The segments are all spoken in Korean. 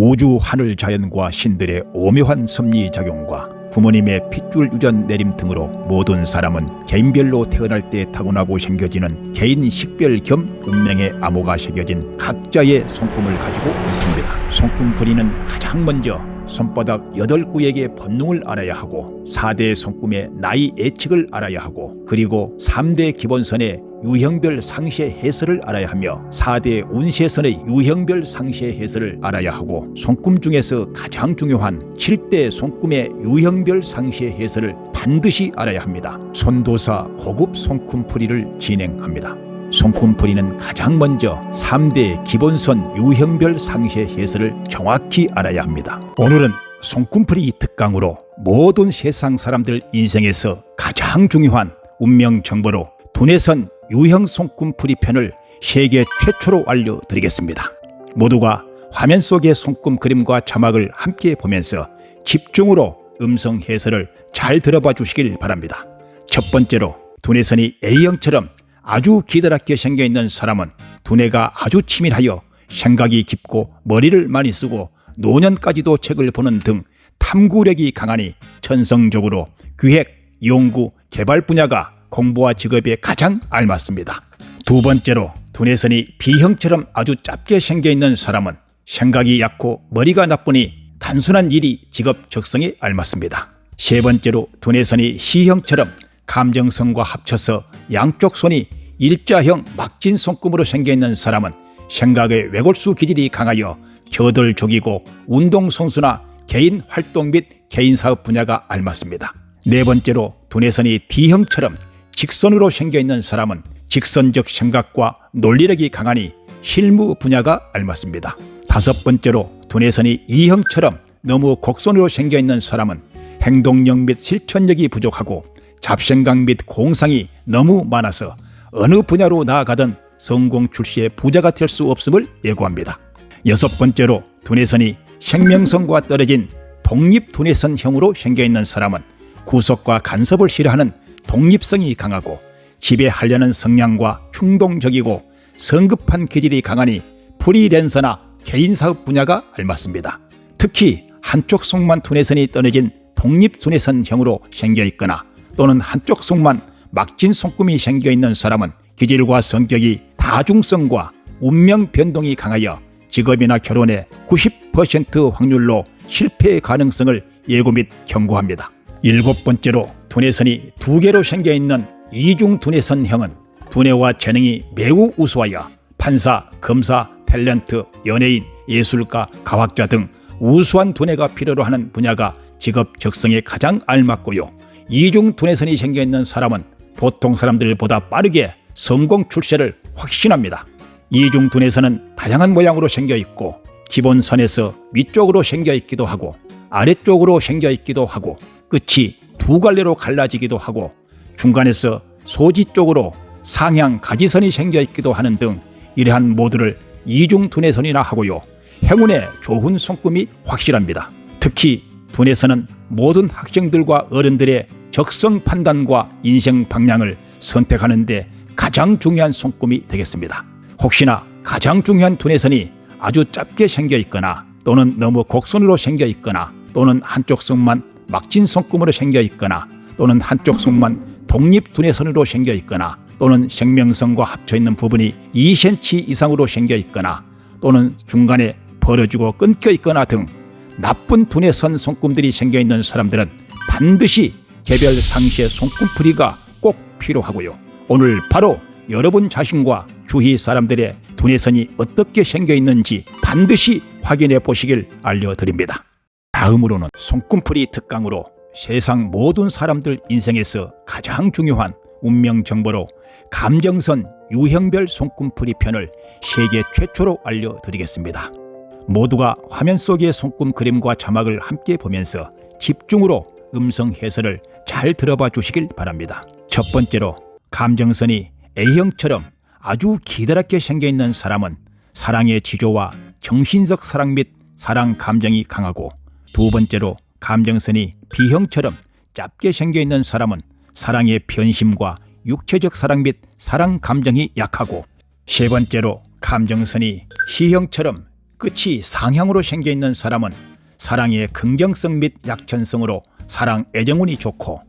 우주 하늘 자연과 신들의 오묘한 섭리작용과 부모님의 핏줄 유전 내림 등으로 모든 사람은 개인별로 태어날 때 타고나고 생겨지는 개인 식별 겸 운명의 암호가 새겨진 각자의 손금을 가지고 있습니다. 손금 부리는 가장 먼저 손바닥 8구에게 본능을 알아야 하고 4대 손금의 나이 예측을 알아야 하고 그리고 3대 기본선의 유형별 상세 해설을 알아야 하며 4대 운세선의 유형별 상세 해설을 알아야 하고 손금 중에서 가장 중요한 7대 손금의 유형별 상세 해설을 반드시 알아야 합니다. 손도사 고급 손금풀이를 진행합니다. 손금풀이는 가장 먼저 3대 기본선 유형별 상세 해설을 정확히 알아야 합니다. 오늘은 손금풀이 특강으로 모든 세상 사람들 인생에서 가장 중요한 운명 정보로 두뇌선 유형 손금풀이 편을 세계 최초로 알려드리겠습니다. 모두가 화면 속의 손금 그림과 자막을 함께 보면서 집중으로 음성 해설을 잘 들어봐 주시길 바랍니다. 첫 번째로 두뇌선이 A형처럼 아주 기다랗게 생겨있는 사람은 두뇌가 아주 치밀하여 생각이 깊고 머리를 많이 쓰고 노년까지도 책을 보는 등 탐구력이 강하니 천성적으로 기획, 연구, 개발 분야가 공부와 직업에 가장 알맞습니다. 두 번째로 두뇌선이 B형처럼 아주 짧게 생겨있는 사람은 생각이 얕고 머리가 나쁘니 단순한 일이 직업 적성에 알맞습니다. 세 번째로 두뇌선이 C형처럼 감정선과 합쳐서 양쪽 손이 일자형 막진 손금으로 생겨있는 사람은 생각의 외골수 기질이 강하여 저돌적이고 운동선수나 개인 활동 및 개인 사업 분야가 알맞습니다. 네 번째로 두뇌선이 D형처럼 직선으로 생겨있는 사람은 직선적 생각과 논리력이 강하니 실무 분야가 알맞습니다. 다섯 번째로 두뇌선이 E형처럼 너무 곡선으로 생겨있는 사람은 행동력 및 실천력이 부족하고 잡생각 및 공상이 너무 많아서 어느 분야로 나아가든 성공 출시의 부자가 될 수 없음을 예고합니다. 여섯 번째로 두뇌선이 생명선과 떨어진 독립두뇌선형으로 생겨있는 사람은 구속과 간섭을 싫어하는 독립성이 강하고 지배하려는 성향과 충동적이고 성급한 기질이 강하니 프리랜서나 개인사업 분야가 알맞습니다. 특히 한쪽 속만 두뇌선이 떨어진 독립두뇌선형으로 생겨있거나 또는 한쪽 속만 막진 손금이 생겨있는 사람은 기질과 성격이 다중성과 운명 변동이 강하여 직업이나 결혼에 90% 확률로 실패 가능성을 예고 및 경고합니다. 일곱 번째로 두뇌선이 두 개로 생겨있는 이중 두뇌선형은 두뇌와 재능이 매우 우수하여 판사, 검사, 탤런트, 연예인, 예술가, 과학자 등 우수한 두뇌가 필요로 하는 분야가 직업 적성에 가장 알맞고요. 이중 두뇌선이 생겨있는 사람은 보통 사람들보다 빠르게 성공 출세를 확신합니다. 이중 두뇌선은 다양한 모양으로 생겨있고 기본선에서 위쪽으로 생겨있기도 하고 아래쪽으로 생겨있기도 하고 끝이 두 갈래로 갈라지기도 하고 중간에서 소지 쪽으로 상향 가지선이 생겨있기도 하는 등 이러한 모두를 이중 두뇌선이라 하고요. 행운의 좋은 손금이 확실합니다. 특히 두뇌선은 모든 학생들과 어른들의 적성 판단과 인생 방향을 선택하는 데 가장 중요한 손금이 되겠습니다. 혹시나 가장 중요한 두뇌선이 아주 짧게 생겨 있거나 또는 너무 곡선으로 생겨 있거나 또는 한쪽 손만 막진 손금으로 생겨 있거나 또는 한쪽 손만 독립 두뇌선으로 생겨 있거나 또는 생명선과 합쳐 있는 부분이 2cm 이상으로 생겨 있거나 또는 중간에 벌어지고 끊겨 있거나 등 나쁜 두뇌선 손금들이 생겨 있는 사람들은 반드시 개별 상세 손금풀이가 꼭 필요하고요. 오늘 바로 여러분 자신과 주위 사람들의 두뇌선이 어떻게 생겨 있는지 반드시 확인해 보시길 알려드립니다. 다음으로는 손금풀이 특강으로 세상 모든 사람들 인생에서 가장 중요한 운명 정보로 감정선 유형별 손금풀이 편을 세계 최초로 알려드리겠습니다. 모두가 화면 속의 손금 그림과 자막을 함께 보면서 집중으로 음성 해설을 잘 들어봐 주시길 바랍니다. 첫 번째로 감정선이 A형처럼 아주 기다랗게 생겨있는 사람은 사랑의 지조와 정신적 사랑 및 사랑 감정이 강하고 두 번째로 감정선이 B형처럼 짧게 생겨있는 사람은 사랑의 변심과 육체적 사랑 및 사랑 감정이 약하고 세 번째로 감정선이 C형처럼 끝이 상향으로 생겨있는 사람은 사랑의 긍정성 및 약천성으로 사랑 애정운이 좋고,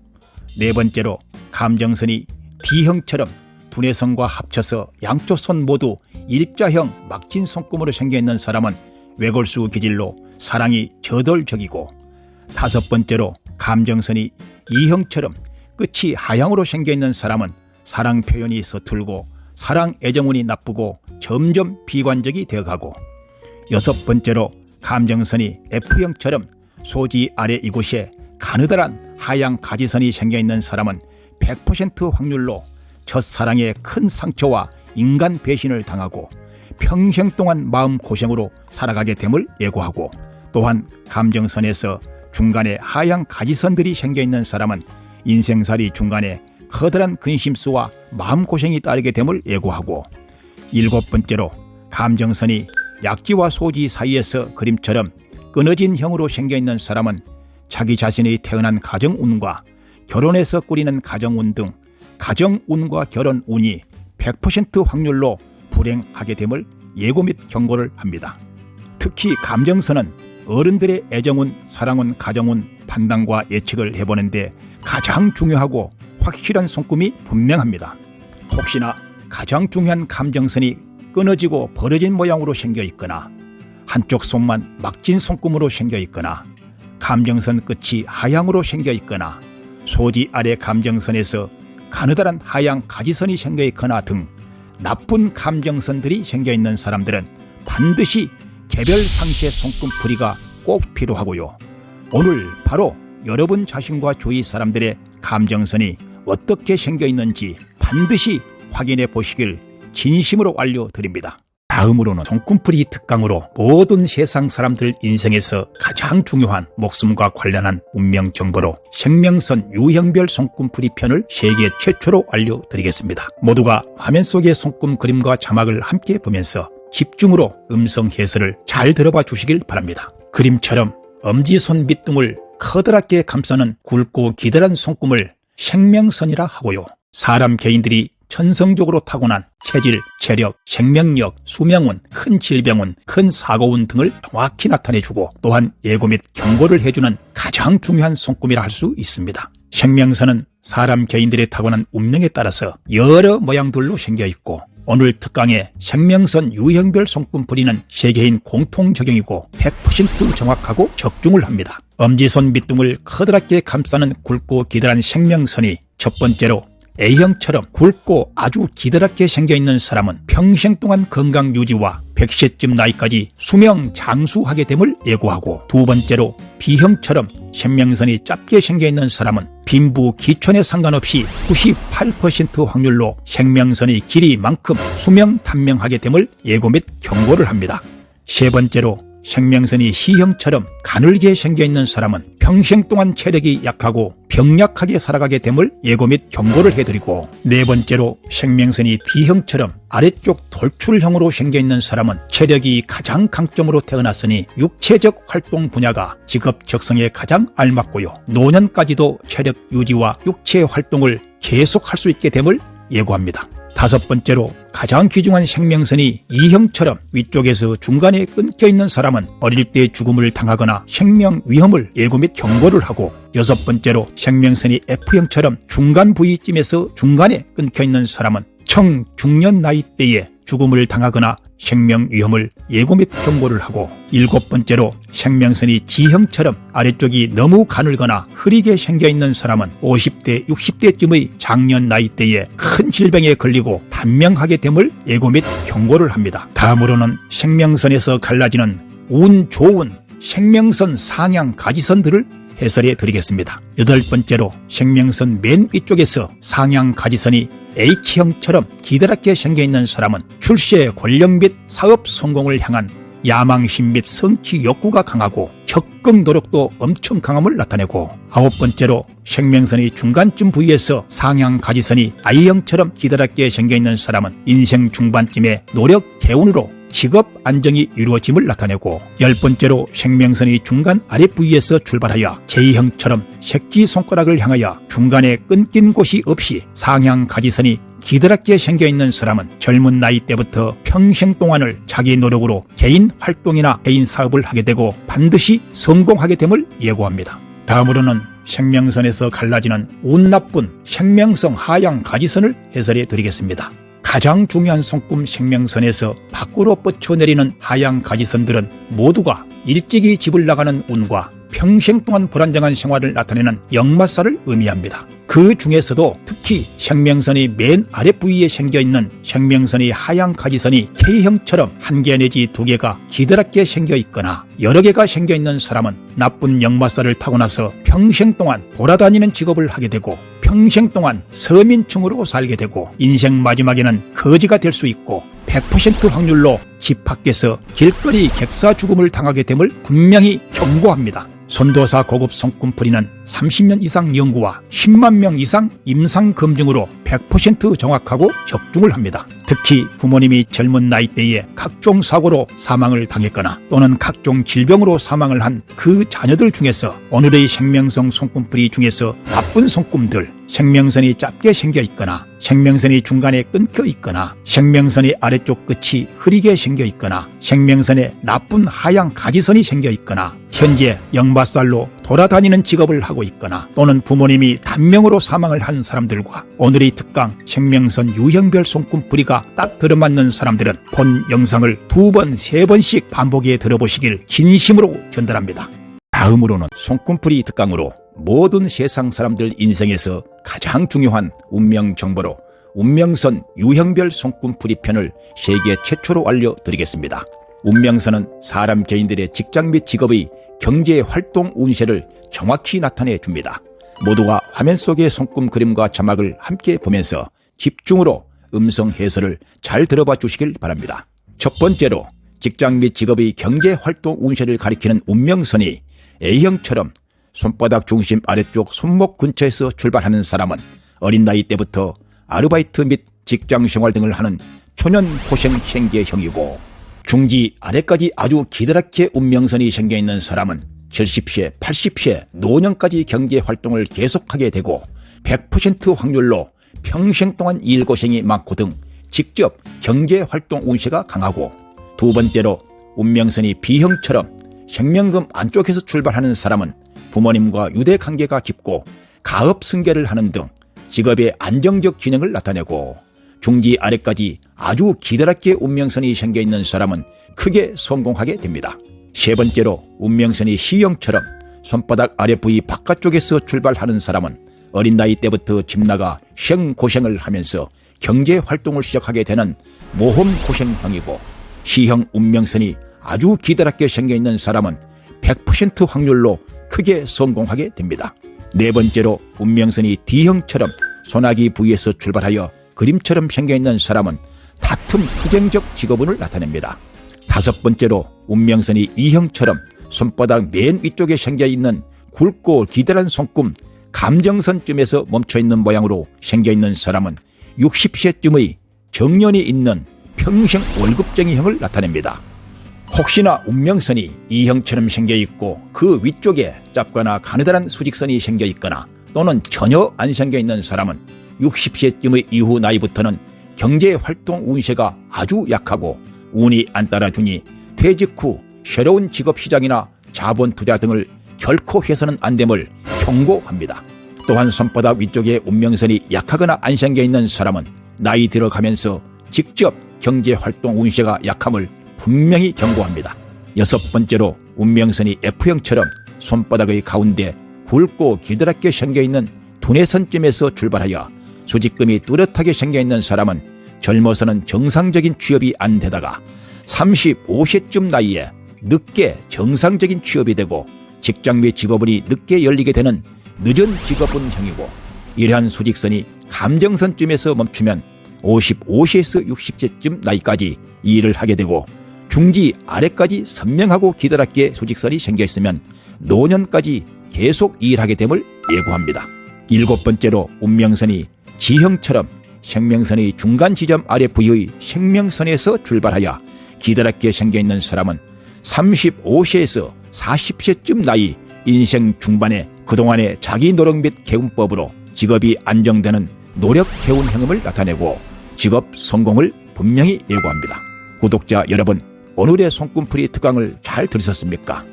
네 번째로 감정선이 D형처럼 두뇌 선과 합쳐서 양쪽 손 모두 일자형 막진 손금으로 생겨있는 사람은 외골수 기질로 사랑이 저돌적이고, 다섯 번째로 감정선이 E형처럼 끝이 하향으로 생겨있는 사람은 사랑 표현이 서툴고 사랑 애정운이 나쁘고 점점 비관적이 되어가고, 여섯 번째로 감정선이 F형처럼 소지 아래 이곳에 가느다란 하향 가지선이 생겨있는 사람은 100% 확률로 첫사랑의 큰 상처와 인간 배신을 당하고 평생 동안 마음고생으로 살아가게 됨을 예고하고, 또한 감정선에서 중간에 하향 가지선들이 생겨있는 사람은 인생살이 중간에 커다란 근심수와 마음고생이 따르게 됨을 예고하고, 일곱 번째로 감정선이 약지와 소지 사이에서 그림처럼 끊어진 형으로 생겨있는 사람은 자기 자신이 태어난 가정운과 결혼해서 꾸리는 가정운 등 가정운과 결혼운이 100% 확률로 불행하게 됨을 예고 및 경고를 합니다. 특히 감정선은 어른들의 애정운, 사랑운, 가정운 판단과 예측을 해보는데 가장 중요하고 확실한 손금이 분명합니다. 혹시나 가장 중요한 감정선이 끊어지고 벌어진 모양으로 생겨 있거나 한쪽 손만 막진 손금으로 생겨 있거나 감정선 끝이 하향으로 생겨 있거나 소지 아래 감정선에서 가느다란 하향 가지선이 생겨 있거나 등 나쁜 감정선들이 생겨 있는 사람들은 반드시 개별 상시의 손금풀이가 꼭 필요하고요. 오늘 바로 여러분 자신과 주위 사람들의 감정선이 어떻게 생겨 있는지 반드시 확인해 보시길 진심으로 알려드립니다. 다음으로는 손금풀이 특강으로 모든 세상 사람들 인생에서 가장 중요한 목숨과 관련한 운명 정보로 생명선 유형별 손금풀이 편을 세계 최초로 알려드리겠습니다. 모두가 화면 속의 손금 그림과 자막을 함께 보면서 집중으로 음성 해설을 잘 들어봐 주시길 바랍니다. 그림처럼 엄지손 밑둥을 커다랗게 감싸는 굵고 기다란 손금을 생명선이라 하고요. 사람 개인들이 천성적으로 타고난 체질, 체력, 생명력, 수명운, 큰 질병운, 큰 사고운 등을 정확히 나타내주고 또한 예고 및 경고를 해주는 가장 중요한 손금이라 할 수 있습니다. 생명선은 사람 개인들의 타고난 운명에 따라서 여러 모양들로 생겨있고, 오늘 특강의 생명선 유형별 손금풀이는 세계인 공통 적용이고 100% 정확하고 적중을 합니다. 엄지손 밑둥을 커다랗게 감싸는 굵고 기다란 생명선이 첫 번째로 A형처럼 굵고 아주 기다랗게 생겨있는 사람은 평생 동안 건강 유지와 100세쯤 나이까지 수명 장수하게 됨을 예고하고, 두 번째로 B형처럼 생명선이 짧게 생겨있는 사람은 빈부 기촌에 상관없이 98% 확률로 생명선이 길이만큼 수명 단명하게 됨을 예고 및 경고를 합니다. 세 번째로 생명선이 C형처럼 가늘게 생겨있는 사람은 평생 동안 체력이 약하고 병약하게 살아가게 됨을 예고 및 경고를 해드리고, 네 번째로 생명선이 D형처럼 아래쪽 돌출형으로 생겨있는 사람은 체력이 가장 강점으로 태어났으니 육체적 활동 분야가 직업 적성에 가장 알맞고요. 노년까지도 체력 유지와 육체 활동을 계속할 수 있게 됨을 예고합니다. 다섯 번째로 가장 귀중한 생명선이 E형처럼 위쪽에서 중간에 끊겨있는 사람은 어릴 때 죽음을 당하거나 생명 위험을 예고 및 경고를 하고, 여섯 번째로 생명선이 F형처럼 중간 부위쯤에서 중간에 끊겨있는 사람은 청중년 나이대에 죽음을 당하거나 생명 위험을 예고 및 경고를 하고, 일곱 번째로 생명선이 G형처럼 아래쪽이 너무 가늘거나 흐리게 생겨있는 사람은 50대, 60대쯤의 장년 나이대에 큰 질병에 걸리고 단명하게 됨을 예고 및 경고를 합니다. 다음으로는 생명선에서 갈라지는 운 좋은 생명선 상향 가지선들을 해설해 드리겠습니다. 여덟 번째로 생명선 맨 위쪽에서 상향 가지선이 H형처럼 기다랗게 생겨있는 사람은 출세, 권력 및 사업 성공을 향한 야망심 및 성취 욕구가 강하고 적극 노력도 엄청 강함을 나타내고, 아홉 번째로 생명선이 중간쯤 부위에서 상향 가지선이 I형처럼 기다랗게 생겨있는 사람은 인생 중반쯤에 노력, 개운으로 직업 안정이 이루어짐을 나타내고, 열 번째로 생명선이 중간 아래 부위에서 출발하여 J형처럼 새끼손가락을 향하여 중간에 끊긴 곳이 없이 상향 가지선이 기드랗게 생겨있는 사람은 젊은 나이 때부터 평생 동안을 자기 노력으로 개인 활동이나 개인 사업을 하게 되고 반드시 성공하게 됨을 예고합니다. 다음으로는 생명선에서 갈라지는 운 나쁜 생명성 하향 가지선을 해설해 드리겠습니다. 가장 중요한 손금 생명선에서 밖으로 뻗쳐내리는 하향 가지선들은 모두가 일찍이 집을 나가는 운과 평생 동안 불안정한 생활을 나타내는 역마살을 의미합니다. 그 중에서도 특히 생명선이 맨 아래 부위에 생겨있는 생명선의 하향 가지선이 K형처럼 한 개 내지 두 개가 기드랗게 생겨있거나 여러 개가 생겨있는 사람은 나쁜 역마살을 타고 나서 평생 동안 돌아다니는 직업을 하게 되고 평생 동안 서민층으로 살게 되고 인생 마지막에는 거지가 될 수 있고 100% 확률로 집 밖에서 길거리 객사 죽음을 당하게 됨을 분명히 경고합니다. 선도사 고급 손금풀이는 30년 이상 연구와 10만 명 이상 임상 검증으로 100% 정확하고 적중을 합니다. 특히 부모님이 젊은 나이대에 각종 사고로 사망을 당했거나 또는 각종 질병으로 사망을 한 그 자녀들 중에서 오늘의 생명성 손금풀이 중에서 나쁜 손금들, 생명선이 짧게 생겨 있거나 생명선이 중간에 끊겨 있거나 생명선의 아래쪽 끝이 흐리게 생겨 있거나 생명선에 나쁜 하향 가지선이 생겨 있거나 현재 역마살로 돌아다니는 직업을 하고 있거나 또는 부모님이 단명으로 사망을 한 사람들과 오늘의 특강 생명선 유형별 손금풀이가 딱 들어맞는 사람들은 본 영상을 2번, 3번씩 반복해 들어보시길 진심으로 전달합니다. 다음으로는 손금풀이 특강으로 모든 세상 사람들 인생에서 가장 중요한 운명 정보로 운명선 유형별 손금풀이 편을 세계 최초로 알려드리겠습니다. 운명선은 사람 개인들의 직장 및 직업의 경제 활동 운세를 정확히 나타내 줍니다. 모두가 화면 속의 손금 그림과 자막을 함께 보면서 집중으로 음성 해설을 잘 들어봐 주시길 바랍니다. 첫 번째로 직장 및 직업의 경제 활동 운세를 가리키는 운명선이 A형처럼 손바닥 중심 아래쪽 손목 근처에서 출발하는 사람은 어린 나이 때부터 아르바이트 및 직장 생활 등을 하는 초년 고생 생계형이고, 중지 아래까지 아주 기드랗게 운명선이 생겨있는 사람은 70세, 80세 노년까지 경제 활동을 계속하게 되고 100% 확률로 평생 동안 일고생이 많고 등 직접 경제 활동 운세가 강하고, 두 번째로 운명선이 B형처럼 생명금 안쪽에서 출발하는 사람은 부모님과 유대 관계가 깊고 가업 승계를 하는 등 직업의 안정적 진행을 나타내고, 중지 아래까지 아주 기드랗게 운명선이 생겨있는 사람은 크게 성공하게 됩니다. 세 번째로 운명선이 C형처럼 손바닥 아래 부위 바깥쪽에서 출발하는 사람은 어린 나이 때부터 집 나가 생고생을 하면서 경제 활동을 시작하게 되는 모험고생형이고, C형 운명선이 아주 기드랗게 생겨있는 사람은 100% 확률로 크게 성공하게 됩니다. 네 번째로 운명선이 D형처럼 손아귀 부위에서 출발하여 그림처럼 생겨있는 사람은 다툼 투쟁적 직업운을 나타냅니다. 다섯 번째로 운명선이 E형처럼 손바닥 맨 위쪽에 생겨있는 굵고 기다란 손금 감정선쯤에서 멈춰있는 모양으로 생겨있는 사람은 60세쯤의 정년이 있는 평생 월급쟁이형을 나타냅니다. 혹시나 운명선이 E형처럼 생겨있고 그 위쪽에 짧거나 가느다란 수직선이 생겨있거나 또는 전혀 안 생겨있는 사람은 60세쯤의 이후 나이부터는 경제활동 운세가 아주 약하고 운이 안 따라주니 퇴직 후 새로운 직업시작이나 자본투자 등을 결코 해서는 안 됨을 경고합니다. 또한 손바닥 위쪽에 운명선이 약하거나 안 생겨있는 사람은 나이 들어가면서 직접 경제활동 운세가 약함을 분명히 경고합니다. 여섯 번째로 운명선이 F형처럼 손바닥의 가운데 굵고 기드랗게 생겨있는 두뇌선쯤에서 출발하여 수직금이 뚜렷하게 생겨있는 사람은 젊어서는 정상적인 취업이 안 되다가 35세쯤 나이에 늦게 정상적인 취업이 되고 직장 및 직업운이 늦게 열리게 되는 늦은 직업운형이고, 이러한 수직선이 감정선쯤에서 멈추면 55세에서 60세쯤 나이까지 이 일을 하게 되고, 중지 아래까지 선명하고 기드랗게 수직선이 생겨있으면 노년까지 계속 일하게 됨을 예고합니다. 일곱 번째로 운명선이 G형처럼 생명선의 중간 지점 아래 부위의 생명선에서 출발하여 기드랗게 생겨있는 사람은 35세에서 40세쯤 나이 인생 중반에 그동안의 자기 노력 및 개운법으로 직업이 안정되는 노력해온 행음을 나타내고 직업 성공을 분명히 예고합니다. 구독자 여러분, 오늘의 손꿈풀이 특강을 잘 들으셨습니까?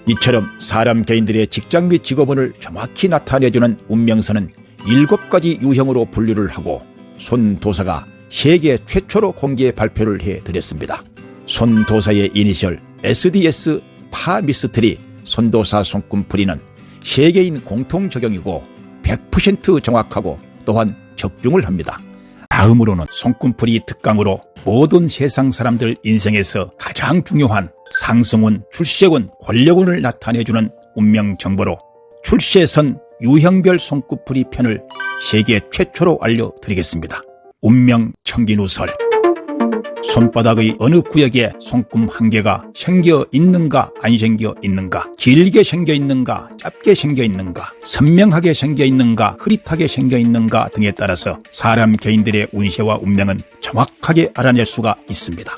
이처럼 사람 개인들의 직장 및 직업운을 정확히 나타내주는 운명선은 7가지 유형으로 분류를 하고 손도사가 세계 최초로 공개 발표를 해드렸습니다. 손도사의 이니셜 SDS 파미스트리 손도사 손꿈풀이는 세계인 공통 적용이고 100% 정확하고 또한 적중을 합니다. 다음으로는 손꿈풀이 특강으로 모든 세상 사람들 인생에서 가장 중요한 상승운, 출세운, 권력운을 나타내주는 운명 정보로 출세선 유형별 손꿈풀이 편을 세계 최초로 알려드리겠습니다. 운명 청기누설. 손바닥의 어느 구역에 손금 한 개가 생겨 있는가 안 생겨 있는가, 길게 생겨 있는가 짧게 생겨 있는가, 선명하게 생겨 있는가 흐릿하게 생겨 있는가 등에 따라서 사람 개인들의 운세와 운명은 정확하게 알아낼 수가 있습니다.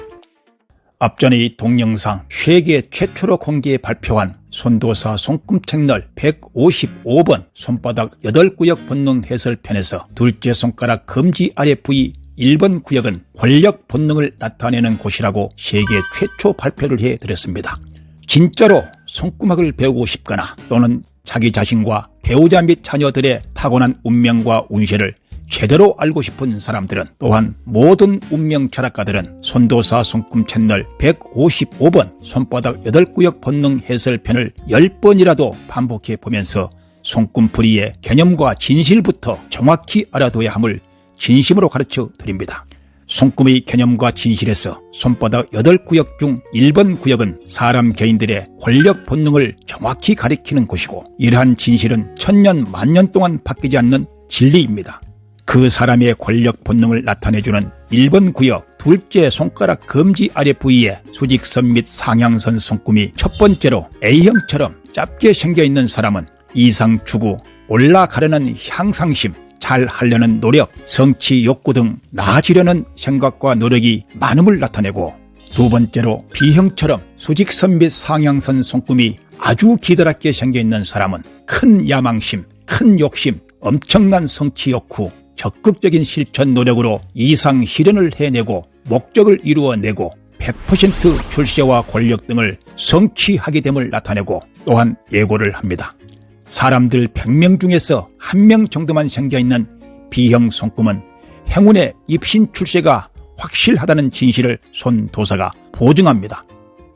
앞전의 동영상 세계 최초로 공개 발표한 손도사 손금 채널 155번 손바닥 8구역 본능 해설편에서 둘째 손가락 검지 아래 부위 1번 구역은 권력 본능을 나타내는 곳이라고 세계 최초 발표를 해드렸습니다. 진짜로 손금학을 배우고 싶거나 또는 자기 자신과 배우자 및 자녀들의 타고난 운명과 운세를 제대로 알고 싶은 사람들은, 또한 모든 운명 철학가들은 손도사 손금 채널 155번 손바닥 8구역 본능 해설편을 10번이라도 반복해 보면서 손꿈풀이의 개념과 진실부터 정확히 알아둬야 함을 진심으로 가르쳐 드립니다. 손금의 개념과 진실에서 손바닥 8구역 중 1번 구역은 사람 개인들의 권력 본능을 정확히 가리키는 곳이고, 이러한 진실은 천년 만년 동안 바뀌지 않는 진리입니다. 그 사람의 권력 본능을 나타내주는 1번 구역 둘째 손가락 검지 아래 부위에 수직선 및 상향선 손금이 첫 번째로 A형처럼 짧게 생겨있는 사람은 이상 추구, 올라가려는 향상심, 잘 하려는 노력, 성취 욕구 등 나아지려는 생각과 노력이 많음을 나타내고, 두 번째로 B형처럼 수직선 및 상향선 손금이 아주 기다랗게 생겨있는 사람은 큰 야망심, 큰 욕심, 엄청난 성취 욕구, 적극적인 실천 노력으로 이상 실현을 해내고 목적을 이루어내고 100% 출세와 권력 등을 성취하게 됨을 나타내고, 또한 예고를 합니다. 사람들 100명 중에서 1명 정도만 생겨있는 B형 손금은 행운의 입신 출세가 확실하다는 진실을 손도사가 보증합니다.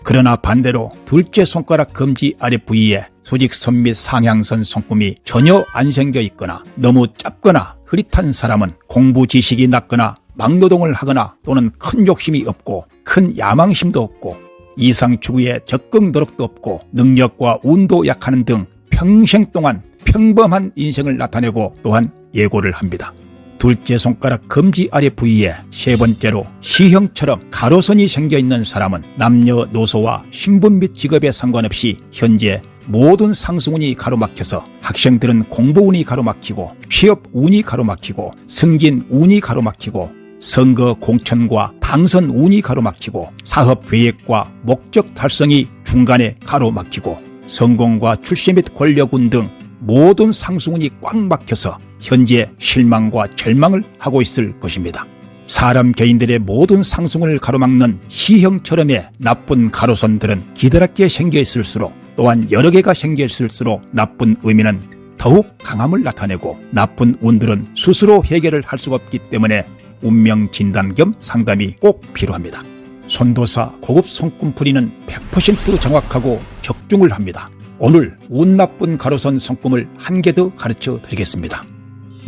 그러나 반대로 둘째 손가락 검지 아래 부위에 수직선 및 상향선 손금이 전혀 안 생겨 있거나 너무 짧거나 흐릿한 사람은 공부 지식이 낮거나 막노동을 하거나 또는 큰 욕심이 없고 큰 야망심도 없고 이상 추구에 적극 노력도 없고 능력과 운도 약하는 등 평생 동안 평범한 인생을 나타내고, 또한 예고를 합니다. 둘째 손가락 검지 아래 부위에 세 번째로 C형처럼 가로선이 생겨있는 사람은 남녀노소와 신분 및 직업에 상관없이 현재 모든 상승운이 가로막혀서 학생들은 공부운이 가로막히고 취업운이 가로막히고 승진운이 가로막히고 선거 공천과 당선운이 가로막히고 사업 계획과 목적 달성이 중간에 가로막히고 성공과 출세 및 권력운 등 모든 상승운이 꽉 막혀서 현재 실망과 절망을 하고 있을 것입니다. 사람 개인들의 모든 상승운을 가로막는 C형처럼의 나쁜 가로선들은 기다랗게 생겨 있을수록, 또한 여러 개가 생겨 있을수록 나쁜 의미는 더욱 강함을 나타내고, 나쁜 운들은 스스로 해결을 할 수가 없기 때문에 운명 진단 겸 상담이 꼭 필요합니다. 손도사 고급 손꿈풀이는 100% 정확하고 적중을 합니다. 오늘 운 나쁜 가로선 손금을 한 개 더 가르쳐 드리겠습니다.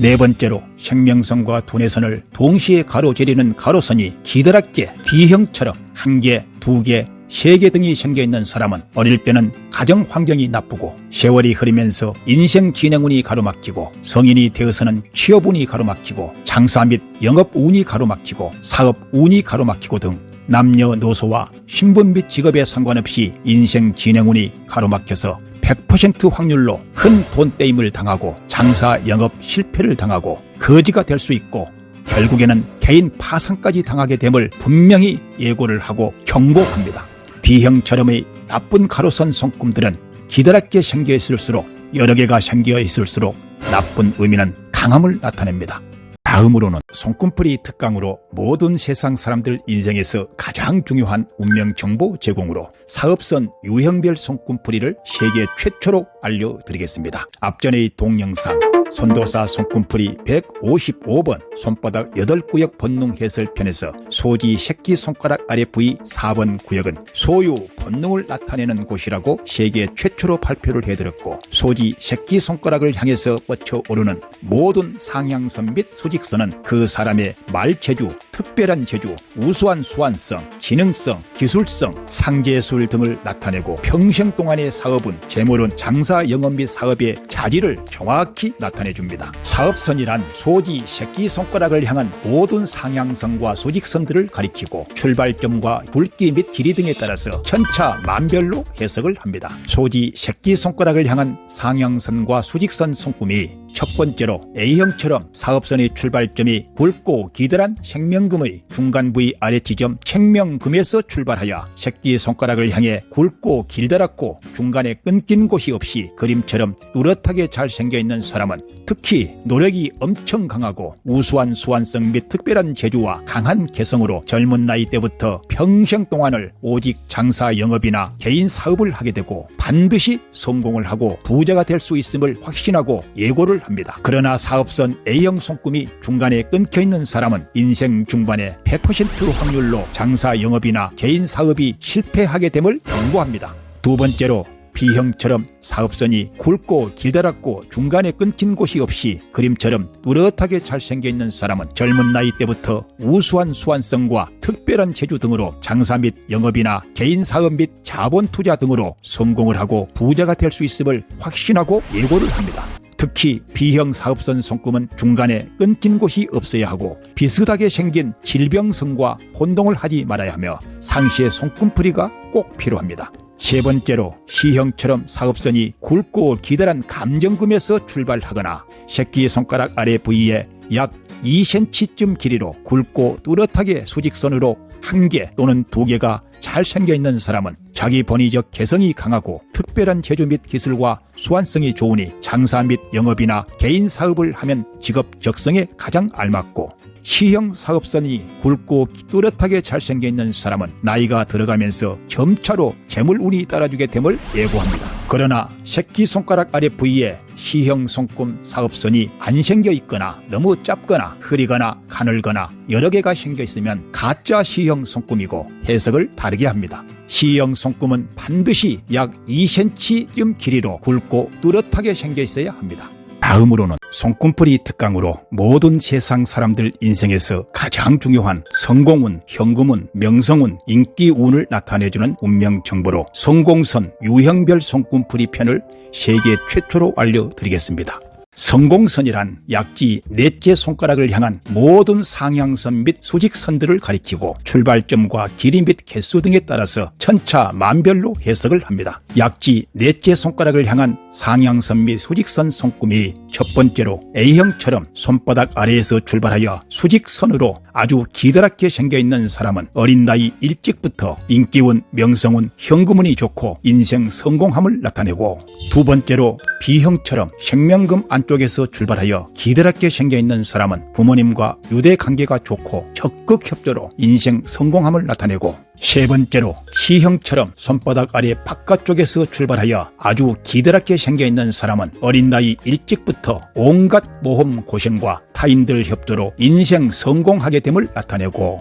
네 번째로 생명선과 돈의선을 동시에 가로지르는 가로선이 기다랗게 D형처럼 1개, 2개, 3개 등이 생겨있는 사람은 어릴 때는 가정 환경이 나쁘고 세월이 흐르면서 인생 진행운이 가로막히고 성인이 되어서는 취업운이 가로막히고 장사 및 영업운이 가로막히고 사업운이 가로막히고 등 남녀노소와 신분 및 직업에 상관없이 인생 진행운이 가로막혀서 100% 확률로 큰 돈떼임을 당하고 장사 영업 실패를 당하고 거지가 될 수 있고 결국에는 개인 파산까지 당하게 됨을 분명히 예고를 하고 경고합니다. D형처럼의 나쁜 가로선 손금들은 기다랗게 생겨 있을수록 여러 개가 생겨 있을수록 나쁜 의미는 강함을 나타냅니다. 다음으로는 손꿈풀이 특강으로 모든 세상 사람들 인생에서 가장 중요한 운명 정보 제공으로 사업선 유형별 손꿈풀이를 세계 최초로 알려드리겠습니다. 앞전의 동영상 손도사 손꿈풀이 155번 손바닥 8구역 본능 해설편에서 소지 새끼손가락 아래 부위 4번 구역은 소유 본능을 나타내는 곳이라고 세계 최초로 발표를 해드렸고, 소지 새끼손가락을 향해서 뻗쳐오르는 모든 상향선 및 수직선은 그 사람의 말재주, 특별한 재주, 우수한 수완성, 기능성, 기술성, 상재술 등을 나타내고 평생 동안의 사업은, 재물은, 장사 영업 및 사업의 자질을 정확히 나타내줍니다. 사업선이란 소지 새끼손가락을 향한 모든 상향선과 수직선들을 가리키고 출발점과 굵기 및 길이 등에 따라서 천차만별로 해석을 합니다. 소지 새끼손가락을 향한 상향선과 수직선 손금이 첫 번째로 A형처럼 사업선의 출발점이 굵고 기다란 생명금의 중간 부위 아래 지점 생명금에서 출발하여 새끼손가락을 향해 굵고 길다랗고 중간에 끊긴 곳이 없이 그림처럼 뚜렷하게 잘 생겨있는 사람은 특히 노력이 엄청 강하고 우수한 수완성 및 특별한 재주와 강한 개성으로 젊은 나이 때부터 평생 동안을 오직 장사 영업이나 개인 사업을 하게 되고 반드시 성공을 하고 부자가 될 수 있음을 확신하고 예고를 합니다. 그러나 사업선 A형 손금이 중간에 끊겨있는 사람은 인생 중반에 100% 확률로 장사 영업이나 개인 사업이 실패하게 됨을 경고합니다. 두 번째로 B형처럼 사업선이 굵고 길다랗고 중간에 끊긴 곳이 없이 그림처럼 뚜렷하게 잘생겨있는 사람은 젊은 나이 때부터 우수한 수완성과 특별한 재주 등으로 장사 및 영업이나 개인 사업 및 자본 투자 등으로 성공을 하고 부자가 될 수 있음을 확신하고 예고를 합니다. 특히 B형 사업선 손금은 중간에 끊긴 곳이 없어야 하고 비슷하게 생긴 질병성과 혼동을 하지 말아야 하며 상시의 손꿈풀이가 꼭 필요합니다. 세 번째로 C형처럼 사업선이 굵고 기다란 감정금에서 출발하거나 새끼손가락 아래 부위에 약 2cm쯤 길이로 굵고 뚜렷하게 수직선으로 1개 또는 2개가 잘 생겨있는 사람은 자기 본의적 개성이 강하고 특별한 재주 및 기술과 수완성이 좋으니 장사 및 영업이나 개인 사업을 하면 직업 적성에 가장 알맞고, C형 사업선이 굵고 뚜렷하게 잘생겨있는 사람은 나이가 들어가면서 점차로 재물운이 따라주게 됨을 예고합니다. 그러나 새끼손가락 아래 부위에 C형 손금 사업선이 안 생겨 있거나 너무 짧거나 흐리거나 가늘거나 여러 개가 생겨 있으면 가짜 C형 손금이고 해석을 다르게 합니다. C형 손금은 반드시 약 2cm쯤 길이로 굵고 뚜렷하게 생겨 있어야 합니다. 다음으로는 손꿈풀이 특강으로 모든 세상 사람들 인생에서 가장 중요한 성공운, 현금운, 명성운, 인기운을 나타내주는 운명 정보로 성공선 유형별 손꿈풀이 편을 세계 최초로 알려드리겠습니다. 성공선이란 약지 넷째 손가락을 향한 모든 상향선 및 수직선들을 가리키고 출발점과 길이 및 개수 등에 따라서 천차만별로 해석을 합니다. 약지 넷째 손가락을 향한 상향선 및 수직선 손금이 첫 번째로 A형처럼 손바닥 아래에서 출발하여 수직선으로 아주 기다랗게 생겨있는 사람은 어린 나이 일찍부터 인기운, 명성운, 현금운이 좋고 인생 성공함을 나타내고, 두 번째로 B형처럼 생명금 안쪽에서 출발하여 기다랗게 생겨있는 사람은 부모님과 유대관계가 좋고 적극 협조로 인생 성공함을 나타내고, 세 번째로 C형처럼 손바닥 아래 바깥쪽에서 출발하여 아주 기다랗게 생겨있는 사람은 어린 나이 일찍부터 온갖 모험 고생과 타인들 협조로 인생 성공하게 됨을 나타내고,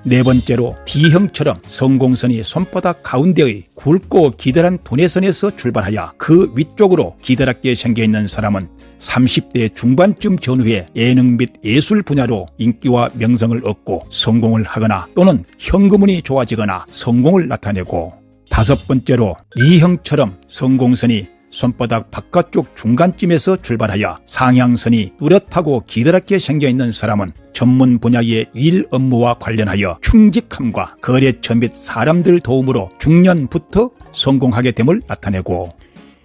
네 번째로 D형처럼 성공선이 손바닥 가운데의 굵고 기다란 도내선에서 출발하여 그 위쪽으로 기다랗게 생겨있는 사람은 30대 중반쯤 전후에 예능 및 예술 분야로 인기와 명성을 얻고 성공을 하거나 또는 현금운이 좋아지거나 성공을 나타내고, 다섯 번째로 E형처럼 성공선이 손바닥 바깥쪽 중간쯤에서 출발하여 상향선이 뚜렷하고 기다랗게 생겨있는 사람은 전문 분야의 일 업무와 관련하여 충직함과 거래처 및 사람들 도움으로 중년부터 성공하게 됨을 나타내고,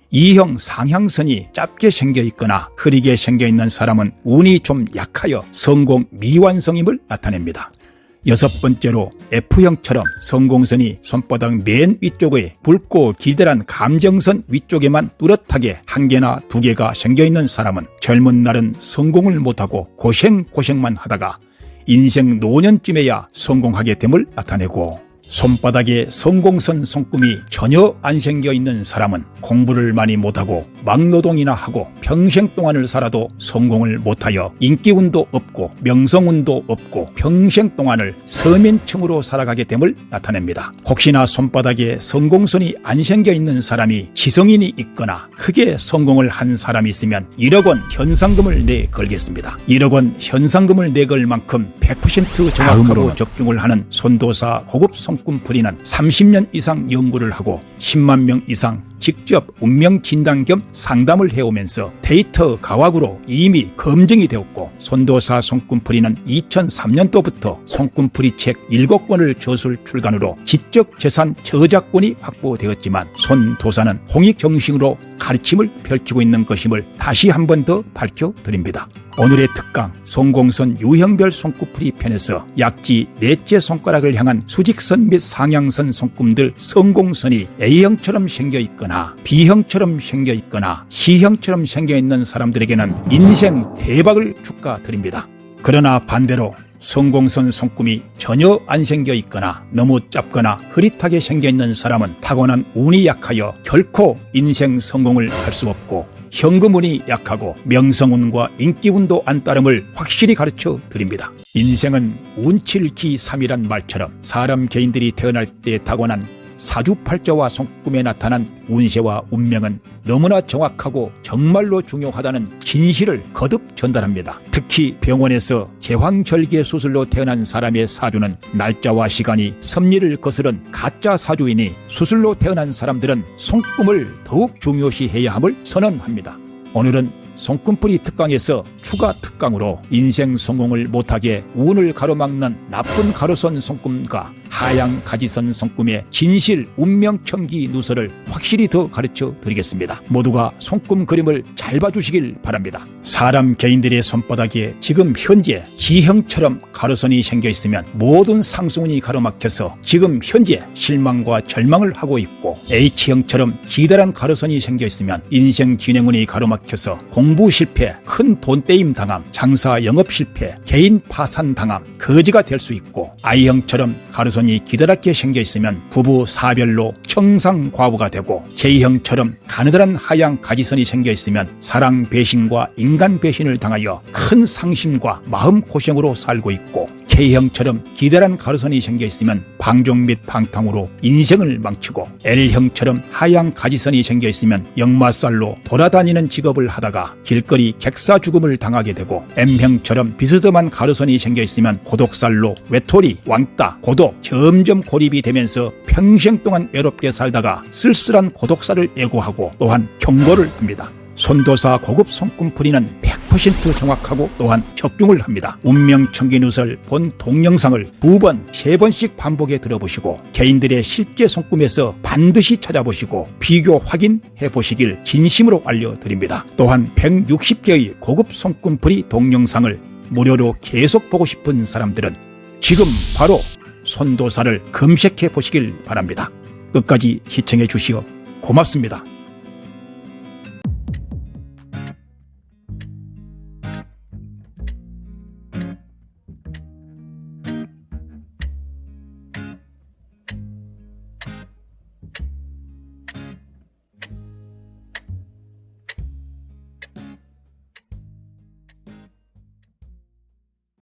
E형 상향선이 짧게 생겨있거나 흐리게 생겨있는 사람은 운이 좀 약하여 성공 미완성임을 나타냅니다. 6번째로 F형처럼 성공선이 손바닥 맨 위쪽에 붉고 기대란 감정선 위쪽에만 뚜렷하게 1개나 2개가 생겨있는 사람은 젊은 날은 성공을 못하고 고생만 하다가 인생 노년쯤에야 성공하게 됨을 나타내고, 손바닥에 성공선 손금이 전혀 안 생겨있는 사람은 공부를 많이 못하고 막노동이나 하고 평생 동안을 살아도 성공을 못하여 인기운도 없고 명성운도 없고 평생 동안을 서민층으로 살아가게 됨을 나타냅니다. 혹시나 손바닥에 성공선이 안 생겨있는 사람이 지성인이 있거나 크게 성공을 한 사람이 있으면 1억 원 현상금을 내걸겠습니다. 1억 원 현상금을 내걸 만큼 100% 정확하고 적중을 하는 손도사 고급 손금풀이는 30년 이상 연구를 하고 10만 명 이상 직접 운명 진단 겸 상담을 해오면서 데이터 가학으로 이미 검증이 되었고, 손도사 손금풀이는 2003년도부터 손금풀이 책 7권을 저술 출간으로 지적재산 저작권이 확보되었지만 손도사는 홍익정식으로 가르침을 펼치고 있는 것임을 다시 한 번 더 밝혀드립니다. 오늘의 특강 성공선 유형별 손금풀이 편에서 약지 넷째 손가락을 향한 수직선 및 상향선 손금들 성공선이 A형처럼 생겨있거나 B형처럼 생겨있거나 C형처럼 생겨있는 사람들에게는 인생 대박을 축하드립니다. 그러나 반대로 성공선 손금이 전혀 안 생겨있거나 너무 짧거나 흐릿하게 생겨있는 사람은 타고난 운이 약하여 결코 인생 성공을 할 수 없고, 현금운이 약하고 명성운과 인기운도 안 따름을 확실히 가르쳐 드립니다. 인생은 운칠기삼이란 말처럼 사람 개인들이 태어날 때 타고난 사주팔자와 손금에 나타난 운세와 운명은 너무나 정확하고 정말로 중요하다는 진실을 거듭 전달합니다. 특히 병원에서 제왕절개 수술로 태어난 사람의 사주는 날짜와 시간이 섭리를 거스른 가짜 사주이니 수술로 태어난 사람들은 손금을 더욱 중요시해야 함을 선언합니다. 오늘은 손금풀이 특강에서 추가 특강으로 인생 성공을 못하게 운을 가로막는 나쁜 가로선 손금과 하양 가지선 손금의 진실 운명청기 누설을 확실히 더 가르쳐 드리겠습니다. 모두가 손금 그림을 잘 봐주시길 바랍니다. 사람 개인들의 손바닥에 지금 현재 G형처럼 가로선이 생겨 있으면 모든 상승운이 가로막혀서 지금 현재 실망과 절망을 하고 있고, H형처럼 기다란 가로선이 생겨 있으면 인생 진행운이 가로막혀서 공부 실패, 큰 돈 떼임 당함, 장사 영업 실패, 개인 파산 당함, 거지가 될 수 있고, I형처럼 가로선이 기다랗게 생겨 있으면 부부 사별로 청상과부가 되고, J형처럼 가느다란 하양 가지선이 생겨 있으면 사랑 배신과 인간 배신을 당하여 큰 상심과 마음 고생으로 살고 있고, K형처럼 기다란 가로선이 생겨 있으면 방종 및 방탕으로 인생을 망치고, L형처럼 하양 가지선이 생겨 있으면 역마살로 돌아다니는 직업을 하다가 길거리 객사 죽음을 당하게 되고, M형처럼 비스듬한 가로선이 생겨 있으면 고독살로 외톨이, 왕따, 고독, 점점 고립이 되면서 평생 동안 외롭게 살다가 쓸쓸한 고독사를 예고하고 또한 경고를 합니다. 손도사 고급 손금풀이는 100% 정확하고 또한 적중을 합니다. 운명청기누설 본 동영상을 2번, 3번씩 반복해 들어보시고 개인들의 실제 손금에서 반드시 찾아보시고 비교 확인해 보시길 진심으로 알려드립니다. 또한 160개의 고급 손금풀이 동영상을 무료로 계속 보고 싶은 사람들은 지금 바로 손도사를 검색해 보시길 바랍니다. 끝까지 시청해 주시어 고맙습니다.